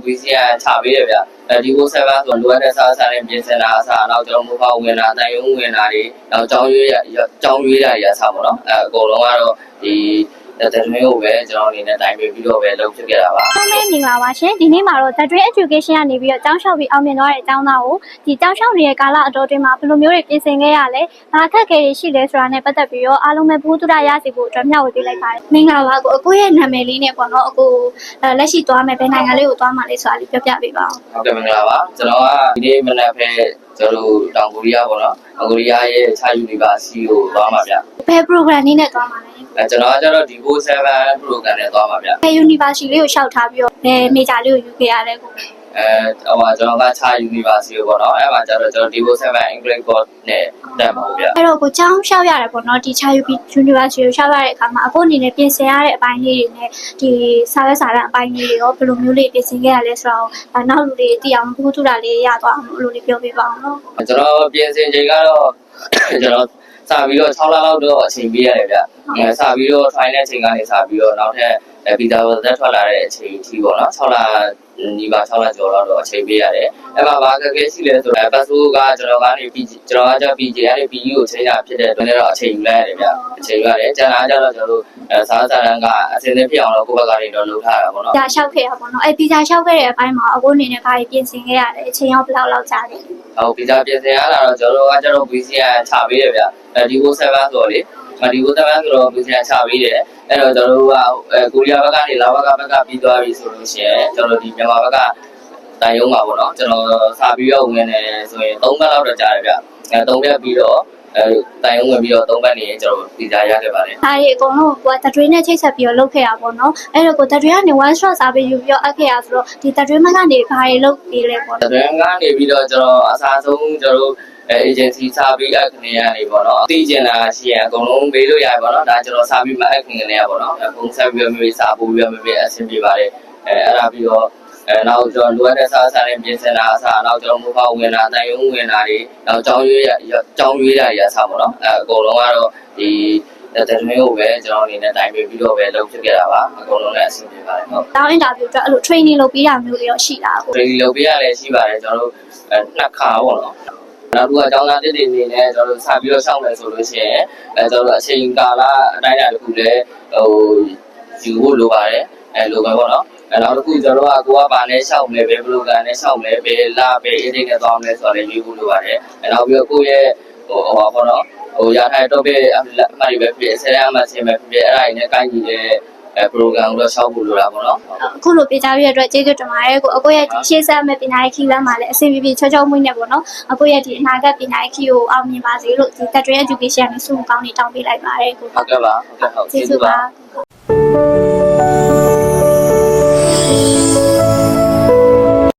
VCN ချပေးတယ်ဗျဒီကို7ဆိုလိုအပ်တဲ့စားစားနဲ့ပြင်ဆင်တာအစားနောက်ကျွန်တော်မူဖောက်ဝင်တာတိုင်ရုံးဝင်တာတွေနောက်ကြောင်းရွေးတာတွေအစားပေါ့နော်အကုန်လုံးကတော့ဒီတတွင်းကိုပဲကျွန်တော်အနေနဲ့တိုင်ပေးပြီးတော့ပဲလုပ်ဖြစ်ခဲ့တာပါဟုတ်မယ်မင်္ဂလာပါရှင်ဒီနေ့မှာတော့ The Dream Education ကနေပြီးတော့ကျောင်းလျှောက်ပြီးအောင်မြင်သွားတဲ့အကြောင်းသားကိုဒီကျောင်းလျှောက်နေတဲ့ကာလအတော်တွင်းမှာဘယ်လိုမျိုးတွေပြင်ဆင်ခဲ့ရလဲဘာအခက်အခဲတွေရှိလဲဆိုတာနဲ့ပတ်သက်ပြီးတော့အားလုံးပဲဘူးတူတာရစီဖို့အတွက်မျှဝေပေးလိုက်ပါတယ်မင်္ဂလာပါကိုအခုရဲ့နာမည်လေးနဲ့ပေါ့နော်အခုလက်ရှိသွားမယ်ဘယ်နိုင်ငံလေးကိုသွားမှာလဲဆိုတာလေးပြောပြပေးပါဦးဟုတ်ကဲ့မင်္ဂလာပါကျွန်တော်ကဒီနေ့မနက်ပဲကျွန်တော်တောင်ကိုရီးယားပေါ့နော်တောင်ကိုရီးယားရဲ့ခြား University ကိုသွားမှာဗျဘယ် program လေးနဲ့သွားမှာလဲကျွန်တော်ကကျတော့ဒီကို7 program နဲ့သွားမှာဗျဘယ် University လေးကိုရှောက်ထားပြီးတော့ဘယ် major လေးကိုယူခဲ့ရလဲကိုကျွန်တော်ကခြား University ကိုပေါ့နော်အဲ့မှာကျတော့ကျွန်တော်ဒီကို7 English course နဲ့တက်မှာဗျအဲ့တော့ကိုကျောင်းရှောက်ရတယ်ပေါ့နော်ဒီခြား University ကိုရှောက်ရတဲ့အခါမှာအခုအနေနဲ့ပြင်ဆင်ရတဲ့အပိုင်းလေးတွေနဲ့ဒီစာရွက်စာတမ်းအပိုင်းလေးတွေရောဘယ်လိုမျိုးလေးပြင်ဆင်ခဲ့ရလဲဆိုတော့နောက်လူတွေသိအောင်ဘူးတူတာလေးရသွားအောင်လို့လေးပြောပြပါအောင်နော်ကျွန်တော်ပြင်ဆင်ချိန်ကတော့ကျွန်တော်စပြီးတော့6လလောက်တော့အချိန်ပေးရတယ်ဗျစပြီးတော့ try တဲ့ချိန်ကနေစပြီးတော့နောက်ထပ်ဗီဇာသက်ထွက်လာတဲ့အချိန်အထိပေါ့နော်6လညီပါ6လကျော်တော့အချိန်ပေးရတယ်အဲ့မှာဘာကဲရှိလဲဆိုတော့ passport ကကျွန်တော်ကနေကျွန်တော်ကကြောက် PJ ကနေ PU ကိုချိန်တာဖြစ်တဲ့အတွက်တော့အချိန်ယူလိုက်ရတယ်ဗျအချိန်ယူရတယ်ကျန်တာကျတော့ကျွန်တော်တို့စားစာတန်းကအစင်းသင်းဖြစ်အောင်တော့ကိုယ့်ဘက်ကနေတော့လုပ်ထားတာပေါ့နော်ဒါလျှောက်ခဲ့ရပါတော့အဲ့ဗီဇာလျှောက်ခဲ့တဲ့အပိုင်းမှာအခုအနေနဲ့ဘာတွေပြင်ဆင်ခဲ့ရလဲအချိန်ရောက်ဘယ်လောက်ကြာလဲဟုတ်ဗီဇာပြင်ဆင်ရတာတော့ကျွန်တော်ကကျတော့ VCN ချပေးတယ်ဗျဒီကို7ဆိုတော့လေဒီကို7ဆိုတော့ VCN ချပေးတယ်အဲ့တော့ကျွန်တော်တို့ကကိုရီးယားဘက်ကနေလာဘက်ကပြီးသွားပြီဆိုလို့ရှိရင်ကျွန်တော်ဒီမြန်မာဘက်ကတိုင်ရုံးမှာပေါ့နော်ကျွန်တော်စာပြီးတော့ဝင်နေဆိုရင်3ပတ်လောက်တော့ကြာတယ်ဗျ3ပတ်ပြီးတော့တိုင်ရုံးဝင်ပြီးတော့3ပတ်နေကျွန်တော်ဗီဇာရခဲ့ပါတယ်။အားရအကုန်လုံးကိုThe Dream နဲ့ချိတ်ဆက်ပြီးတော့လုပ်ခဲ့ရပါတော့။အဲ့တော့ကို The Dream ကနေ one shot စာပေးယူပြီးတော့အပ်ခဲ့ရဆိုတော့ဒီ The Dream ကနေဘာတွေလုပ်ပြီးလဲပေါ့။ The Dream ကနေပြီးတော့ကျွန်တော်အစားဆုံးကျွန်တော်agency စာပြီးအခနဲ့ရနေပေါ့နော်သိကျင်တာရှိရင်အကုန်လုံးပေးလို့ရတယ်ပေါ့နော်ဒါကျွန်တော်စာပြီးမှအခနဲ့ရပေါ့နော်ပုံစံပြီးမျိုးစာပို့ပြီးမျိုးအဆင်ပြေပါတယ်အဲ့ဒါပြီးတော့နောက်ကျွန်တော်လိုအပ်တဲ့စားစားနဲ့ပြင်ဆင်တာအစားနောက်ကျွန်တော်မူဖောက်ဝင်တာတိုင်ရုံးဝင်တာတွေနောက်ကြောင်းရွေးတာတွေအစားပေါ့နော်အကုန်လုံးကတော့ဒီThe Dream ကိုပဲကျွန်တော်အနေနဲ့တိုင်ပေးပြီးတော့ပဲလုပ်ဖြစ်ခဲ့တာပါအကုန်လုံးလည်းအဆင်ပြေပါတယ်ဟုတ်တောင်း interview အတွက်အဲ့လို training လုပ်ပေးတာမျိုးတွေရောရှိတာကို training လုပ်ပေးရလည်းရှိပါတယ်ကျွန်တော်တို့နှစ်ခါပေါ့နော်နောက်တစ်ခုကကျောင်းသားတစ်တွေအနေနဲ့ကျွန်တော်တို့စပြီးတော့ရှောက်မယ်ဆိုလို့ရှိရင်ကျွန်တော်တို့အချိန်ကာလအတိုင်းအတာတစ်ခုလည်းယူဖို့လိုပါတယ်လိုပဲပေါ့နော်နောက်တစ်ခုကျွန်တော်တို့ကကိုကဘာနဲ့ရှောက်မယ်ဘယ်ဘလိုကန်နဲ့ရှောက်မယ်ဘယ်လာဘယ်အချိန်နဲ့သွားမယ်ဆိုတာလည်းယူဖို့လိုပါတယ်နောက်ပြီးတော့ကိုယ့်ရဲ့ပေါ့နော်ရထားတဲ့ topic အမှတ်တွေပဲဖြစ်ဆရာမှဆင်မယ်ဖြစ်အဲ့ဒါတွေနဲ့ကိုင်းညီတဲ့program ကိုရှောက်ဖို့လိုတာပေါ့နော်အခုလိုပြကြရတဲ့အတွက်ကျေးဇူးတင်ပါတယ်ကိုအခုရဲ့ဒီရှေ့ဆက်မဲ့ပညာရေးခီးလမ်းမှာလည်းအဆင်ပြေချောချောမွေ့နေပေါ့နော်အခုရဲ့ဒီအနာဂတ်ပညာရေးခီးကိုအောင်မြင်ပါစေလို့ဒီ The Dream Education နဲ့ဆုမကောင်းနေတောင်းပေးလိုက်ပါတယ်ကိုဟုတ်ကဲ့ပါဟုတ်ကဲ့ဟုတ်ကျေးဇူးပါ